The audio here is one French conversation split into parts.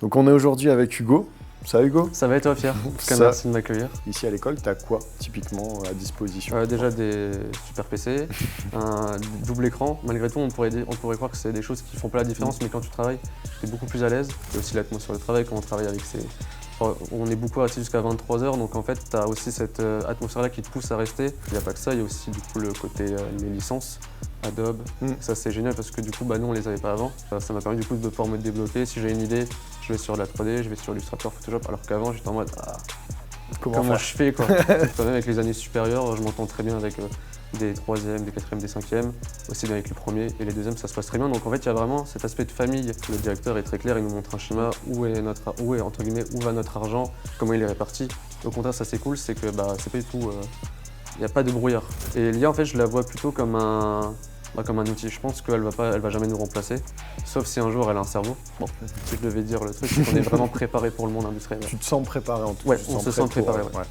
Donc on est aujourd'hui avec Hugo. Ça va Hugo? Ça va et toi Pierre? En tout cas, Ça, merci de m'accueillir. ici à l'école, tu as quoi typiquement à disposition? Déjà des super PC, un double écran. Malgré tout, on pourrait croire que c'est des choses qui font pas la différence, mais quand tu travailles, tu es beaucoup plus à l'aise. Il y a aussi l'atmosphère de travail quand on travaille avec on est beaucoup resté jusqu'à 23h, donc en fait, tu as aussi cette atmosphère-là qui te pousse à rester. Il n'y a pas que ça, il y a aussi du coup le côté les licences, Adobe. Ça c'est génial parce que du coup, nous on les avait pas avant. Ça m'a permis du coup de pouvoir me débloquer. Si j'ai une idée, je vais sur la 3D, je vais sur Illustrator, Photoshop, alors qu'avant j'étais en mode comment je fais quoi. Quand même avec les années supérieures, je m'entends très bien avec des 3e, des 4e, des 5e, aussi bien avec les premiers et les 2e, ça se passe très bien. Donc en fait, il y a vraiment cet aspect de famille. Le directeur est très clair, il nous montre un schéma, où va notre argent, comment il est réparti. Au contraire, ça c'est cool, c'est que c'est pas du tout, il n'y a pas de brouillard. Et l'IA en fait, je la vois plutôt comme un outil. Je pense qu'elle va jamais nous remplacer, sauf si un jour elle a un cerveau. Bon, si je devais dire le truc, c'est qu'on est vraiment préparé pour le monde industriel. Tu te sens préparé en tout cas? Ouais, on se sent préparé. Ouais.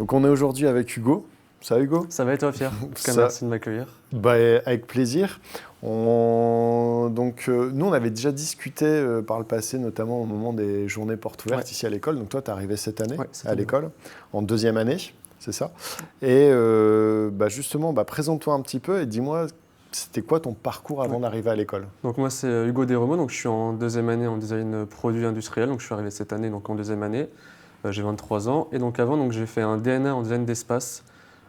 Donc on est aujourd'hui avec Hugo. Ça va Hugo? Ça va et toi Pierre? En tout cas, merci de m'accueillir. Avec plaisir. Nous on avait déjà discuté par le passé, notamment au moment des journées portes ouvertes ici à l'école. Donc toi, tu es arrivé cette année à l'école, en 2e année, c'est ça? Et justement, présente-toi un petit peu et dis-moi, c'était quoi ton parcours avant d'arriver à l'école? Donc moi, c'est Hugo Desremaux, donc je suis en 2e année en design produit industriel. Donc je suis arrivé cette année donc en 2e année. J'ai 23 ans. Et donc avant, j'ai fait un DNA en design d'espace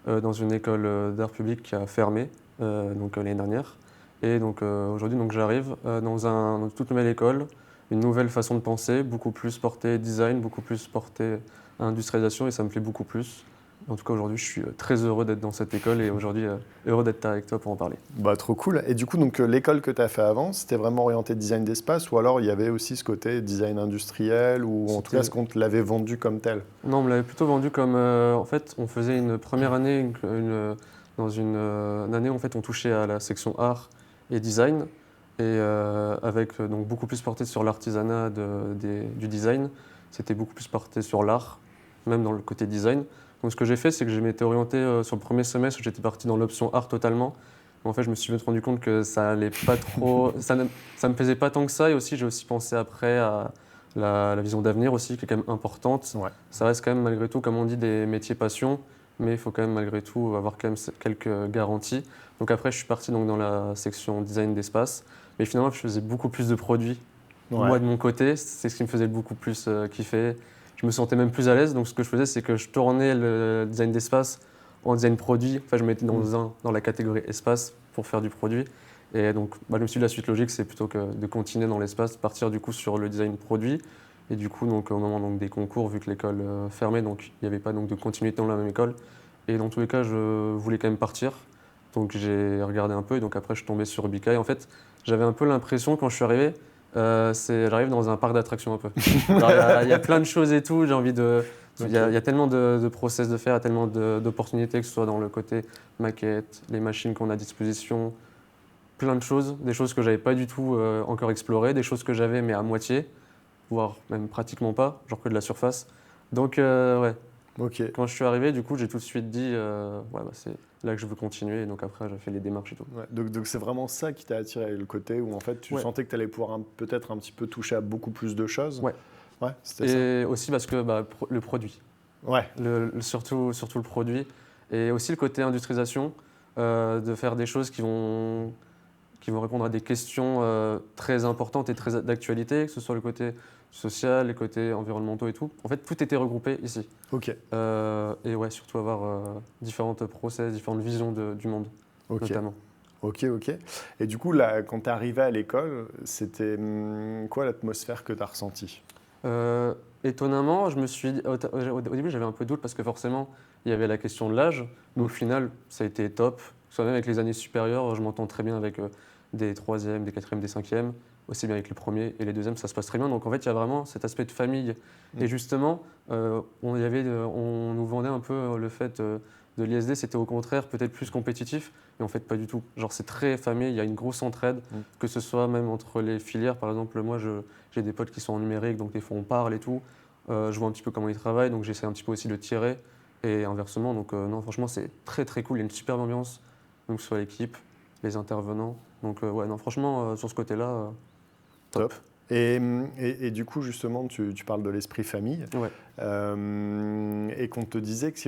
dans une école d'art public qui a fermé l'année dernière. Et donc aujourd'hui, j'arrive dans une toute nouvelle école, une nouvelle façon de penser, beaucoup plus portée design, beaucoup plus portée industrialisation, et ça me plaît beaucoup plus. En tout cas, aujourd'hui, je suis très heureux d'être dans cette école et aujourd'hui, heureux d'être avec toi pour en parler. Trop cool. Et du coup, l'école que tu as fait avant, c'était vraiment orienté design d'espace ou alors il y avait aussi ce côté design industriel ou en tout cas, est-ce qu'on te l'avait vendu comme tel? Non, on me l'avait plutôt vendu comme… en fait, on faisait une première année, dans une année, en fait, on touchait à la section art et design et avec donc beaucoup plus porté sur l'artisanat du design. C'était beaucoup plus porté sur l'art, même dans le côté design. Donc ce que j'ai fait, c'est que je m'étais orienté sur le premier semestre, j'étais parti dans l'option art totalement. En fait, je me suis vite rendu compte que ça allait pas trop, ça me plaisait pas tant que ça. Et aussi, j'ai aussi pensé après à la vision d'avenir aussi, qui est quand même importante. Ouais. Ça reste quand même malgré tout, comme on dit, des métiers passion, mais il faut quand même malgré tout avoir quand même quelques garanties. Donc après, je suis parti donc dans la section design d'espace. Mais finalement, je faisais beaucoup plus de produits. Ouais. Moi, de mon côté, c'est ce qui me faisait beaucoup plus kiffer. Je me sentais même plus à l'aise. Donc, ce que je faisais, c'est que je tournais le design d'espace en design produit. Enfin, je me mettais dans la catégorie espace pour faire du produit. Et donc, je me suis dit, la suite logique, c'est plutôt que de continuer dans l'espace, partir du coup sur le design produit. Et du coup, au moment des concours, vu que l'école fermait, donc il n'y avait pas de continuité dans la même école. Et dans tous les cas, je voulais quand même partir. Donc, j'ai regardé un peu. Et donc, après, je suis tombé sur Ubica. Et en fait, j'avais un peu l'impression, quand je suis arrivé, j'arrive dans un parc d'attractions un peu. Il y a plein de choses et tout, j'ai envie de… Il y a tellement de process de faire, il y a tellement d'opportunités, que ce soit dans le côté maquette, les machines qu'on a à disposition, plein de choses, des choses que je n'avais pas du tout encore explorées, des choses que j'avais mais à moitié, voire même pratiquement pas, genre que de la surface. Donc quand je suis arrivé, du coup, j'ai tout de suite dit c'est là que je veux continuer. Et donc après, j'ai fait les démarches et tout. Ouais, donc c'est vraiment ça qui t'a attiré, le côté où en fait tu sentais que tu allais pouvoir peut-être un petit peu toucher à beaucoup plus de choses. Ouais. C'était ça. Et aussi parce que le produit. Ouais. Surtout le produit. Et aussi le côté industrialisation, de faire des choses qui vont répondre à des questions très importantes et très d'actualité, que ce soit le côté social, les côtés environnementaux et tout. En fait, tout était regroupé ici. Ok. Et surtout avoir différentes process, différentes visions du monde, notamment. Ok. Et du coup, là, quand tu es arrivé à l'école, c'était quoi l'atmosphère que tu as ressentie? Étonnamment, je me suis dit, au début, j'avais un peu de doute parce que forcément, il y avait la question de l'âge. Mais au final, ça a été top. Soit même avec les années supérieures, je m'entends très bien avec des 3e, des 4e, des 5e, aussi bien avec les premiers et les 2e, ça se passe très bien. Donc en fait, il y a vraiment cet aspect de famille. Et justement, on nous vendait un peu le fait de l'ISD, c'était au contraire peut-être plus compétitif, mais en fait pas du tout. Genre c'est très famille, il y a une grosse entraide, que ce soit même entre les filières. Par exemple, moi j'ai des potes qui sont en numérique, donc des fois on parle et tout. Je vois un petit peu comment ils travaillent, donc j'essaie un petit peu aussi de tirer. Et inversement, donc non, franchement c'est très très cool, il y a une superbe ambiance, donc que ce soit l'équipe, les intervenants. Donc non, franchement sur ce côté-là, top. Et du coup, justement, tu parles de l'esprit famille, Ouais. Et qu'on te disait que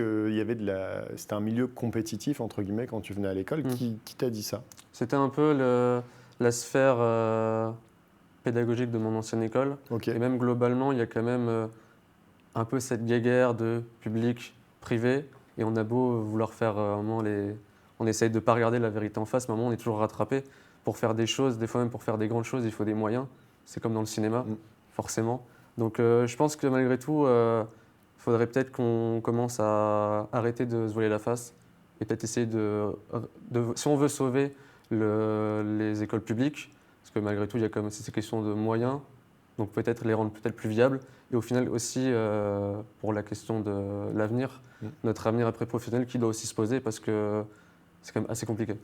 c'était un milieu compétitif, entre guillemets, quand tu venais à l'école. Qui t'a dit ça? C'était un peu la sphère pédagogique de mon ancienne école. Okay. Et même globalement, il y a quand même un peu cette guéguerre de public-privé. Et on a beau vouloir faire un moment on essaye de ne pas regarder la vérité en face, mais à un moment, on est toujours rattrapé. Pour faire des choses, des fois même pour faire des grandes choses, il faut des moyens. C'est comme dans le cinéma, forcément. Donc je pense que malgré tout, il faudrait peut-être qu'on commence à arrêter de se voiler la face et peut-être essayer si on veut sauver les écoles publiques, parce que malgré tout, il y a quand même ces questions de moyens, donc peut-être les rendre peut-être plus viables. Et au final aussi, pour la question de l'avenir, notre avenir après professionnel qui doit aussi se poser parce que c'est quand même assez compliqué.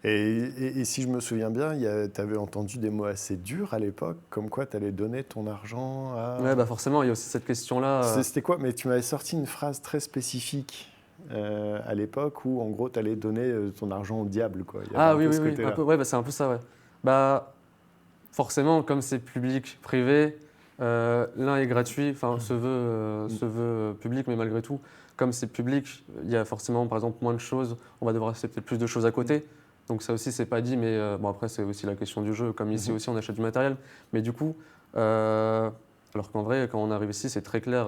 Et si je me souviens bien, tu avais entendu des mots assez durs à l'époque, comme quoi tu allais donner ton argent à... Ouais, bah forcément, il y a aussi cette question-là. C'était quoi? Mais tu m'avais sorti une phrase très spécifique à l'époque où, en gros, tu allais donner ton argent au diable, quoi. Oui, un peu, ouais, bah, c'est un peu ça, ouais. Bah, forcément, comme c'est public, privé, l'un est gratuit, enfin, se veut public, mais malgré tout, comme c'est public, il y a forcément, par exemple, moins de choses, on va devoir accepter plus de choses à côté. Donc ça aussi, c'est pas dit, mais bon, après, c'est aussi la question du jeu. Comme ici aussi, on achète du matériel. Mais du coup, alors qu'en vrai, quand on arrive ici, c'est très clair.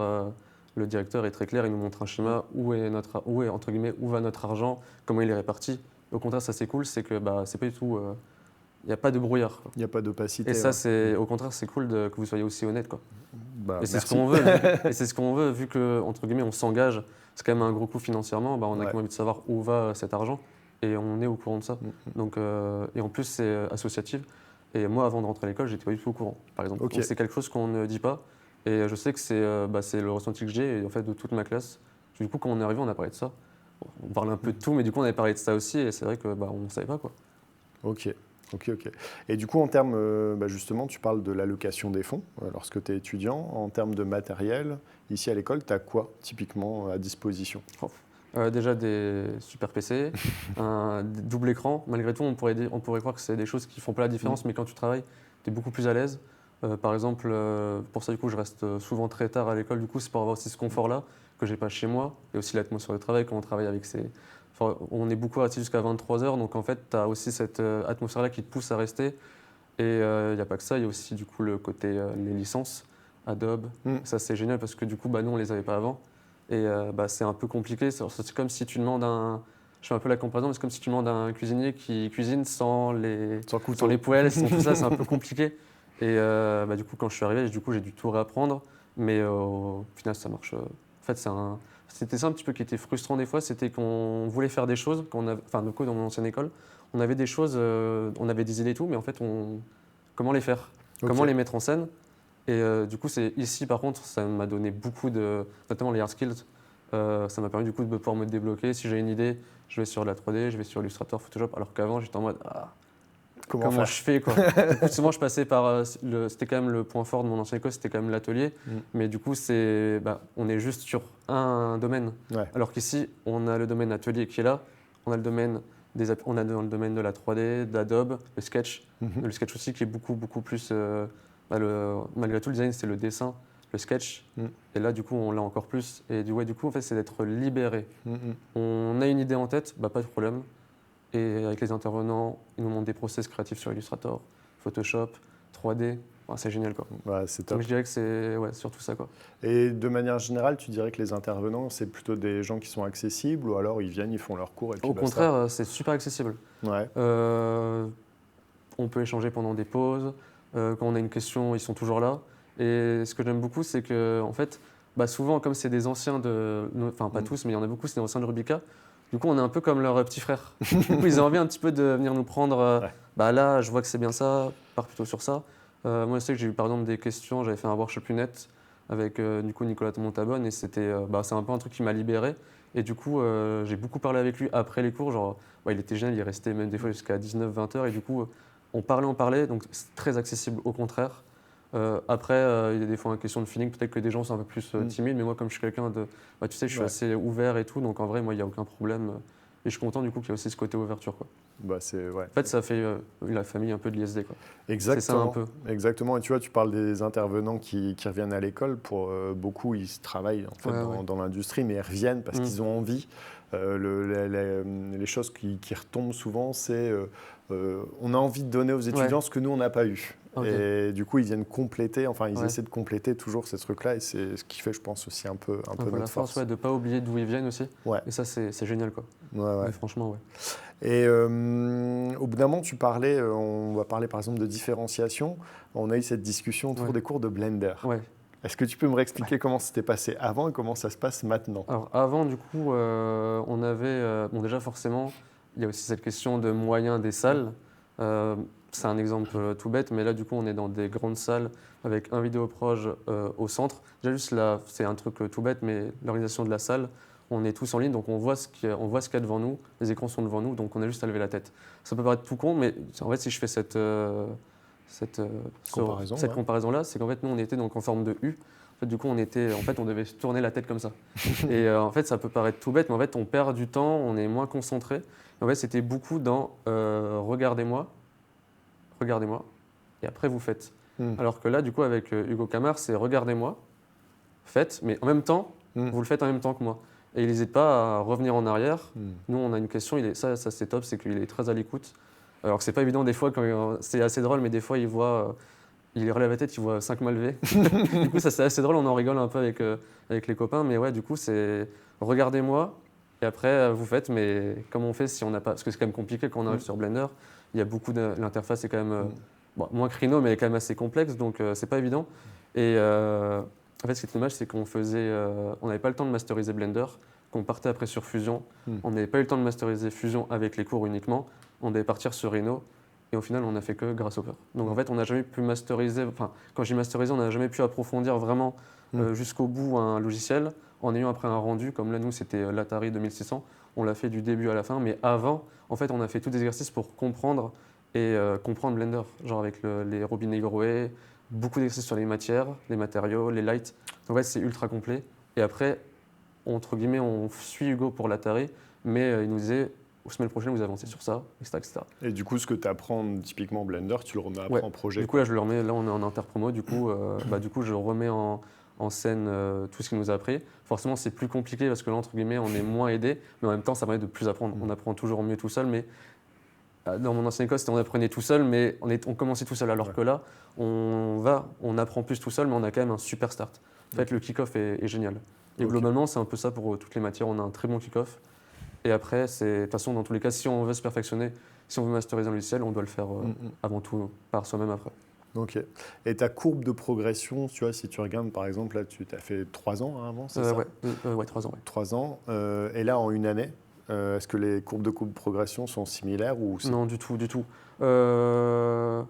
Le directeur est très clair, il nous montre un schéma où entre guillemets, où va notre argent, comment il est réparti. Au contraire, ça c'est cool, c'est que bah, c'est pas du tout... Il n'y a pas de brouillard. Il n'y a pas d'opacité. Et ça, au contraire, c'est cool que vous soyez aussi honnête, quoi. Bah, et c'est ce qu'on veut. Et c'est ce qu'on veut, vu que, entre guillemets, on s'engage. C'est quand même un gros coup financièrement. Bah, on a quand même envie de savoir où va cet argent. Et on est au courant de ça. Donc, et en plus, c'est associatif. Et moi, avant de rentrer à l'école, j'étais pas du tout au courant, par exemple. Donc, c'est quelque chose qu'on ne dit pas. Et je sais que c'est le ressenti que j'ai, en fait, de toute ma classe. Du coup, quand on est arrivé, on a parlé de ça. On parlait un peu de tout, mais du coup, on avait parlé de ça aussi. Et c'est vrai que on ne savait pas, quoi. Ok. Et du coup, en termes, justement, tu parles de l'allocation des fonds lorsque tu es étudiant. En termes de matériel, ici à l'école, tu as quoi typiquement à disposition? Déjà des super PC, un double écran. Malgré tout, on pourrait croire que c'est des choses qui font pas la différence, mais quand tu travailles, tu es beaucoup plus à l'aise. Par exemple, pour ça, du coup, je reste souvent très tard à l'école. Du coup, c'est pour avoir aussi ce confort-là que j'ai pas chez moi. Et aussi l'atmosphère de travail quand on travaille avec on est beaucoup resté jusqu'à 23h, donc en fait, tu as aussi cette atmosphère-là qui te pousse à rester. Et il n'y a pas que ça, il y a aussi du coup le côté les licences, Adobe. Ça, c'est génial parce que du coup, nous, on les avait pas avant. Et c'est un peu compliqué. C'est comme si tu demandes je fais un peu la comparaison, mais c'est comme si tu demandes à un cuisinier qui cuisine sans les poêles, sans tout ça, c'est un peu compliqué. Et du coup, quand je suis arrivé, j'ai dû tout réapprendre. Mais au final, ça marche. En fait, c'était ça un petit peu qui était frustrant des fois, c'était qu'on voulait faire des choses, dans mon ancienne école, on avait des choses, on avait des idées et tout, mais en fait, comment les faire? Comment les mettre en scène? Et du coup, ici, par contre, ça m'a donné beaucoup notamment les hard skills, ça m'a permis du coup de pouvoir me débloquer. Si j'ai une idée, je vais sur la 3D, je vais sur Illustrator, Photoshop, alors qu'avant, j'étais en mode comment je fais, quoi. Du coup, souvent, je passais par c'était quand même le point fort de mon ancienne école, c'était quand même l'atelier. Mais du coup, on est juste sur un domaine. Alors qu'ici, on a le domaine atelier qui est là, on a le domaine dans le domaine de la 3D, d'Adobe, le sketch. Le sketch aussi qui est beaucoup, beaucoup plus... malgré tout, le design, c'est le dessin, le sketch. Et là, du coup, on l'a encore plus. Et du coup, en fait, c'est d'être libéré. On a une idée en tête, pas de problème. Et avec les intervenants, ils nous montrent des process créatifs sur Illustrator, Photoshop, 3D. C'est génial, quoi. C'est top. Donc je dirais que c'est surtout ça, quoi. Et de manière générale, tu dirais que les intervenants, c'est plutôt des gens qui sont accessibles ou alors ils viennent, ils font leur cours et puis Au contraire, c'est super accessible. On peut échanger pendant des pauses. Quand on a une question, ils sont toujours là. Et ce que j'aime beaucoup, c'est que en fait, souvent, comme c'est des anciens pas tous, mais il y en a beaucoup, c'est des anciens de Rubica. Du coup, on est un peu comme leur petit frère. Du coup, ils ont envie un petit peu de venir nous prendre. Là, je vois que c'est bien ça, pars plutôt sur ça. Moi, je sais que j'ai eu par exemple des questions. J'avais fait un workshop lunettes avec du coup Nicolas Montabonne et c'est un peu un truc qui m'a libéré. Et du coup, j'ai beaucoup parlé avec lui après les cours. Genre, il était génial, il restait même des fois jusqu'à 19-20 heures. Et du coup, on parlait, donc c'est très accessible au contraire. Après, il y a des fois une question de feeling, peut-être que des gens sont un peu plus timides, mais moi, comme je suis quelqu'un de. Tu sais, je suis assez ouvert et tout, donc en vrai, moi, il n'y a aucun problème. Et je suis content du coup qu'il y ait aussi ce côté ouverture, quoi. Bah, ouais. En fait, ça fait la famille un peu de l'ISD, quoi. Exactement. C'est ça un peu. Exactement. Et tu vois, tu parles des intervenants qui reviennent à l'école. Pour beaucoup, ils travaillent en fait, dans l'industrie, mais ils reviennent parce qu'ils ont envie. Les choses qui retombent souvent, c'est on a envie de donner aux étudiants ce que nous, on n'a pas eu. Okay. Et du coup, ils viennent compléter, ils essaient de compléter toujours ces trucs-là. Et c'est ce qui fait, je pense, aussi un peu notre force. De ne pas oublier d'où ils viennent aussi. Ouais. Et ça, c'est génial, quoi. Ouais. Mais franchement, Et au bout d'un moment, tu parlais, on va parler par exemple de différenciation. On a eu cette discussion autour des cours de Blender. Ouais. Est-ce que tu peux me réexpliquer comment c'était passé avant et comment ça se passe maintenant? Alors avant, du coup, on avait... bon, déjà, forcément, il y a aussi cette question de moyens des salles. C'est un exemple tout bête, mais là, du coup, on est dans des grandes salles avec un vidéoproge au centre. Déjà, juste là, c'est un truc tout bête, mais l'organisation de la salle, on est tous en ligne, donc on voit ce qu'il y a devant nous. Les écrans sont devant nous, donc on a juste à lever la tête. Ça peut paraître tout con, mais en fait, si je fais cette comparaison-là, c'est qu'en fait, nous, on était donc en forme de U. En fait, du coup, on devait tourner la tête comme ça. Et en fait, ça peut paraître tout bête, mais en fait, on perd du temps, on est moins concentré. Et en fait, c'était beaucoup dans regardez-moi, et après, vous faites. Alors que là, du coup, avec Hugo Camard, c'est regardez-moi, faites, mais en même temps, vous le faites en même temps que moi. Et il n'hésite pas à revenir en arrière. Nous, on a une question, ça c'est top, c'est qu'il est très à l'écoute. Alors que c'est pas évident des fois, c'est assez drôle, mais des fois, il relève la tête, il voit 5 mal levés. Du coup, ça c'est assez drôle, on en rigole un peu avec les copains. Mais ouais, du coup, c'est regardez-moi, et après, vous faites. Mais comment on fait si on n'a pas... Parce que c'est quand même compliqué quand on arrive sur Blender. Il y a beaucoup de... L'interface est quand même... moins Crino, mais elle est quand même assez complexe, donc c'est pas évident. Et en fait, ce qui est dommage, c'est qu'on n'avait pas le temps de masteriser Blender, qu'on partait après sur Fusion. On n'avait pas eu le temps de masteriser Fusion avec les cours uniquement. On devait partir sur Rhino. Et au final, on n'a fait que Grasshopper. Donc en fait, on n'a jamais pu masteriser, quand j'ai masterisé, on n'a jamais pu approfondir vraiment jusqu'au bout un logiciel en ayant après un rendu, comme là, nous, c'était l'Atari 2600. On l'a fait du début à la fin, mais avant, en fait, on a fait tous des exercices pour comprendre comprendre Blender, genre avec les robinets Grohe, beaucoup d'exercices sur les matières, les matériaux, les lights. En fait, c'est ultra complet. Et après, entre guillemets, on suit Hugo pour l'Atari, mais il nous disait, semaine prochaine, vous avancez sur ça, etc., etc. Et du coup, ce que tu apprends typiquement Blender, tu le remets après en projet? Du coup, là, je le remets. Là, on est en interpromo. Du coup, je remets en scène tout ce qu'il nous a appris. Forcément, c'est plus compliqué parce que là, entre guillemets, on est moins aidé, mais en même temps, ça permet de plus apprendre. On apprend toujours mieux tout seul, mais dans mon ancienne école, on apprenait tout seul, mais on commençait tout seul. Alors que là, on apprend plus tout seul, mais on a quand même un super start. En fait, le kick-off est génial. Et globalement, c'est un peu ça pour toutes les matières. On a un très bon kick-off. Et après, de toute façon, dans tous les cas, si on veut se perfectionner, si on veut masteriser un logiciel, on doit le faire avant tout par soi-même après. Ok. Et ta courbe de progression, tu vois, si tu regardes, par exemple, là, tu as fait 3 ans avant, c'est ça? Ouais, 3 ans. Ouais. 3 ans. Et là, en une année, est-ce que les courbes de progression sont similaires ou Non, du tout. En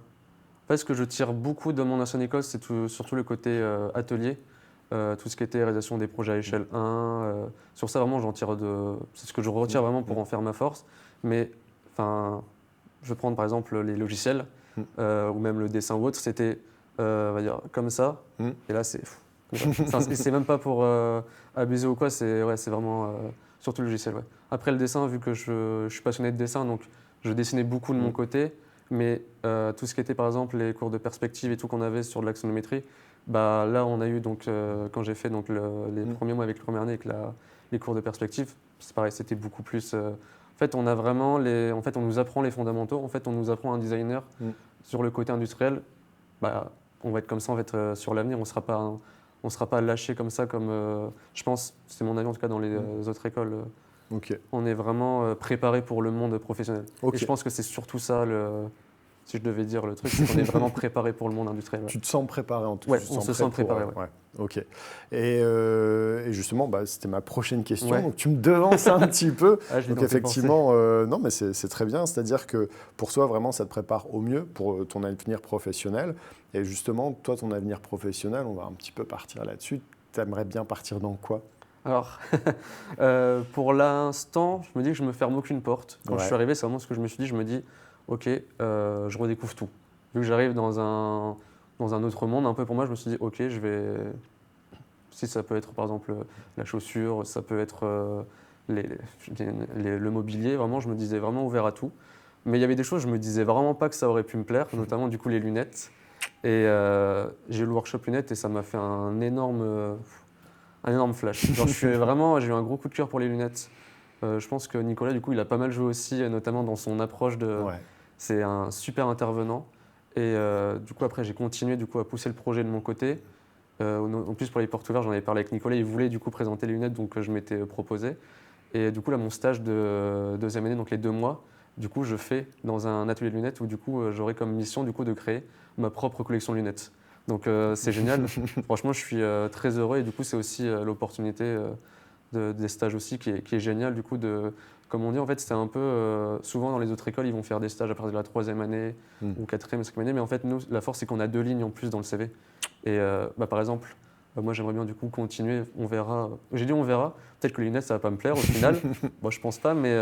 fait, ce que je tire beaucoup de mon ancienne école, c'est surtout le côté atelier. Tout ce qui était réalisation des projets à échelle 1. Sur ça, vraiment, c'est ce que je retire vraiment pour en faire ma force. Mais je vais prendre par exemple les logiciels ou même le dessin ou autre, c'était on va dire, comme ça. Et là, c'est c'est même pas pour abuser ou quoi, c'est vraiment surtout le logiciel. Ouais. Après, le dessin, vu que je suis passionné de dessin, donc je dessinais beaucoup de mon côté. Mais tout ce qui était par exemple les cours de perspective et tout qu'on avait sur de l'axonométrie, bah, là, on a eu, donc, quand j'ai fait donc, les premiers mois avec le premier année avec les cours de perspective, c'est pareil, c'était beaucoup plus... en fait, on a vraiment en fait, on nous apprend les fondamentaux. En fait, on nous apprend un designer sur le côté industriel. Bah, on va être comme ça, on va être sur l'avenir. On ne sera pas lâché comme ça, comme je pense, c'est mon avis en tout cas dans les autres écoles. On est vraiment préparé pour le monde professionnel. Et je pense que c'est surtout ça si je devais dire le truc, c'est qu'on est vraiment préparé pour le monde industriel. Ouais. Tu te sens préparé en tout cas? Ouais, on se sent préparé. Ouais. Ok. Et justement, c'était ma prochaine question. Ouais. Donc tu me devances un petit peu. Donc effectivement, non, mais c'est très bien. C'est-à-dire que pour toi, vraiment, ça te prépare au mieux pour ton avenir professionnel. Et justement, toi, ton avenir professionnel, on va un petit peu partir là-dessus. Tu aimerais bien partir dans quoi? Alors, pour l'instant, je me dis que je ne me ferme aucune porte. Quand je suis arrivé, c'est vraiment ce que je me suis dit. Je me dis, ok, je redécouvre tout. Vu que j'arrive dans un autre monde, un peu pour moi, je me suis dit, ok, je vais... Si ça peut être par exemple la chaussure, ça peut être le mobilier, vraiment, je me disais vraiment ouvert à tout. Mais il y avait des choses, je me disais vraiment pas que ça aurait pu me plaire, notamment du coup les lunettes. Et j'ai eu le workshop lunettes et ça m'a fait un énorme flash. Genre, j'ai eu un gros coup de cœur pour les lunettes. Je pense que Nicolas, du coup, il a pas mal joué aussi, notamment dans son approche de. Ouais. C'est un super intervenant. Et du coup, après, j'ai continué du coup, à pousser le projet de mon côté. En plus, pour les portes ouvertes, j'en avais parlé avec Nicolas. Il voulait du coup présenter les lunettes, donc je m'étais proposé. Et du coup, là, mon stage de deuxième année, donc les 2 mois, du coup, je fais dans un atelier de lunettes où du coup, j'aurai comme mission du coup de créer ma propre collection de lunettes. Donc c'est génial. Franchement, je suis très heureux et du coup, c'est aussi l'opportunité des stages aussi qui est génial. Du coup, comme on dit, en fait, c'est un peu souvent dans les autres écoles, ils vont faire des stages à partir de la 3e année ou 4e, 5e année. Mais en fait, nous, la force, c'est qu'on a 2 lignes en plus dans le CV. Et par exemple, moi, j'aimerais bien du coup continuer. On verra. J'ai dit on verra. Peut-être que les lunettes, ça va pas me plaire au final. Bon, je pense pas, mais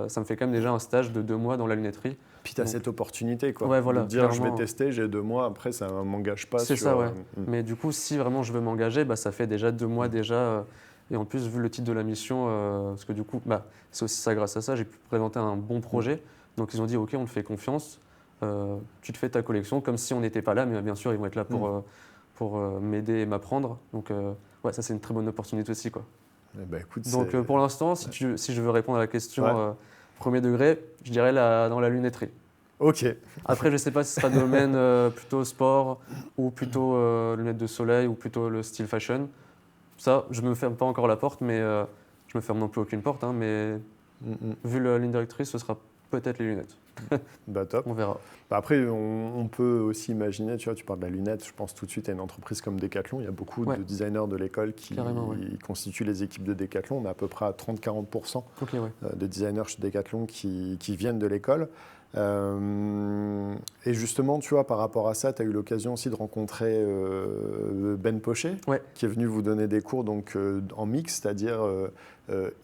ça me fait quand même déjà un stage de 2 mois dans la lunetterie. Puis tu as cette opportunité, quoi. Ouais, voilà, de dire je vais tester, j'ai 2 mois, après ça ne m'engage pas. C'est ça, ouais. Mais du coup, si vraiment je veux m'engager, ça fait déjà 2 mois déjà. Et en plus, vu le titre de la mission, parce que du coup, c'est aussi ça, grâce à ça, j'ai pu présenter un bon projet. Donc ils ont dit, OK, on te fait confiance, tu te fais ta collection, comme si on n'était pas là, mais bien sûr, ils vont être là pour m'aider et m'apprendre. Donc ouais, ça c'est une très bonne opportunité aussi, quoi. Écoute, donc pour l'instant, si je veux répondre à la question premier degré, je dirais dans la lunetterie. Ok. Après, je ne sais pas si ce sera domaine plutôt sport ou plutôt lunettes de soleil ou plutôt le style fashion. Ça, je ne me ferme pas encore la porte, mais je ne me ferme non plus aucune porte. Hein, mais vu la ligne directrice, ce sera peut-être les lunettes. Top. On verra. Après, on peut aussi imaginer, tu vois, tu parles de la lunette, je pense tout de suite à une entreprise comme Decathlon. Il y a beaucoup de designers de l'école qui constituent les équipes de Decathlon. On est à peu près à 30-40% de designers chez Decathlon qui viennent de l'école. Et justement, tu vois, par rapport à ça, tu as eu l'occasion aussi de rencontrer Ben Pochet, qui est venu vous donner des cours donc, en mix, c'est-à-dire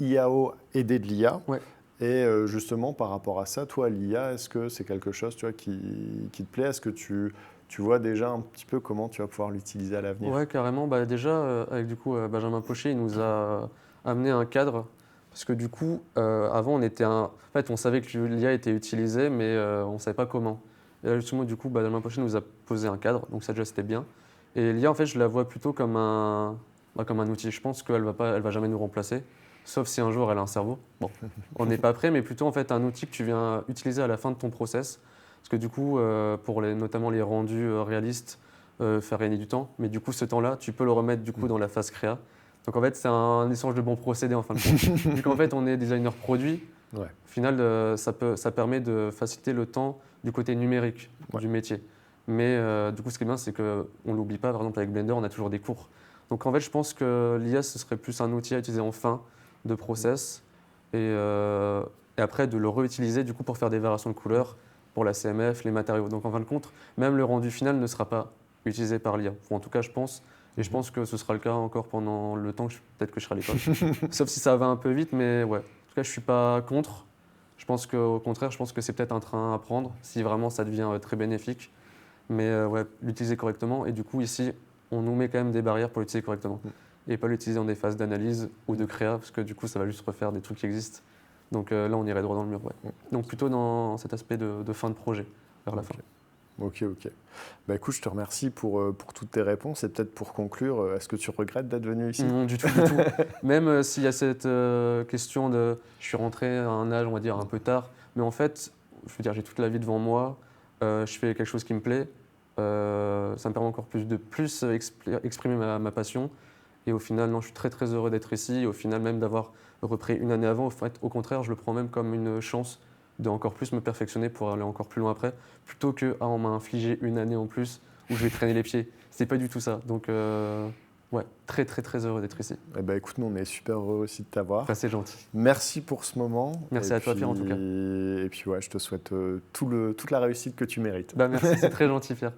IAO aidé de l'IA. Ouais. Et justement, par rapport à ça, toi, l'IA, est-ce que c'est quelque chose, tu vois, qui te plaît? Est-ce que tu vois déjà un petit peu comment tu vas pouvoir l'utiliser à l'avenir? Ouais, carrément. Déjà, avec du coup, Benjamin Pochet, il nous a amené un cadre. Parce que du coup, avant, en fait, on savait que l'IA était utilisée, mais on ne savait pas comment. Et là, justement, du coup, Benjamin Pochet nous a posé un cadre, donc ça déjà, c'était bien. Et l'IA, en fait, je la vois plutôt comme un outil. Je pense qu'elle va jamais nous remplacer. Sauf si un jour elle a un cerveau. Bon, on n'est pas prêt, mais plutôt en fait un outil que tu viens utiliser à la fin de ton process. Parce que du coup, pour notamment les rendus réalistes, faire gagner du temps. Mais du coup, ce temps-là, tu peux le remettre du coup dans la phase créa. Donc en fait, c'est un échange de bons procédés en fin de compte. Vu qu'en fait, on est designer produit, au final, ça permet de faciliter le temps du côté numérique du métier. Mais du coup, ce qui est bien, c'est qu'on ne l'oublie pas. Par exemple, avec Blender, on a toujours des cours. Donc en fait, je pense que l'IA, ce serait plus un outil à utiliser en fin de process et après de le réutiliser du coup pour faire des variations de couleurs pour la CMF, les matériaux. Donc en fin de compte, même le rendu final ne sera pas utilisé par l'IA. En tout cas, je pense. Et je pense que ce sera le cas encore pendant le temps que peut-être que je serai à l'école. Sauf si ça va un peu vite, mais ouais. En tout cas, je ne suis pas contre. Je pense qu'au contraire, je pense que c'est peut-être un train à prendre si vraiment ça devient très bénéfique. Mais ouais, l'utiliser correctement. Et du coup, ici, on nous met quand même des barrières pour l'utiliser correctement. Et pas l'utiliser dans des phases d'analyse ou de créa, parce que du coup, ça va juste refaire des trucs qui existent. Donc là, on irait droit dans le mur. Donc plutôt dans cet aspect de fin de projet, vers la fin. Ok. Écoute, je te remercie pour toutes tes réponses. Et peut-être pour conclure, est-ce que tu regrettes d'être venu ici? Non, du tout. Même s'il y a cette question de... Je suis rentré à un âge, on va dire, un peu tard. Mais en fait, je veux dire, j'ai toute la vie devant moi. Je fais quelque chose qui me plaît. Ça me permet encore plus exprimer ma passion. Et au final, non, je suis très très heureux d'être ici. Et au final, même d'avoir repris une année avant, au contraire, je le prends même comme une chance de encore plus me perfectionner pour aller encore plus loin après, plutôt que on m'a infligé une année en plus où je vais traîner les pieds. C'est pas du tout ça. Donc ouais, très très très heureux d'être ici. Écoute, nous on est super heureux aussi de t'avoir. Enfin, c'est gentil. Merci pour ce moment. Merci à toi Pierre en tout cas. Et puis ouais, je te souhaite toute la réussite que tu mérites. Merci, c'est très gentil Pierre.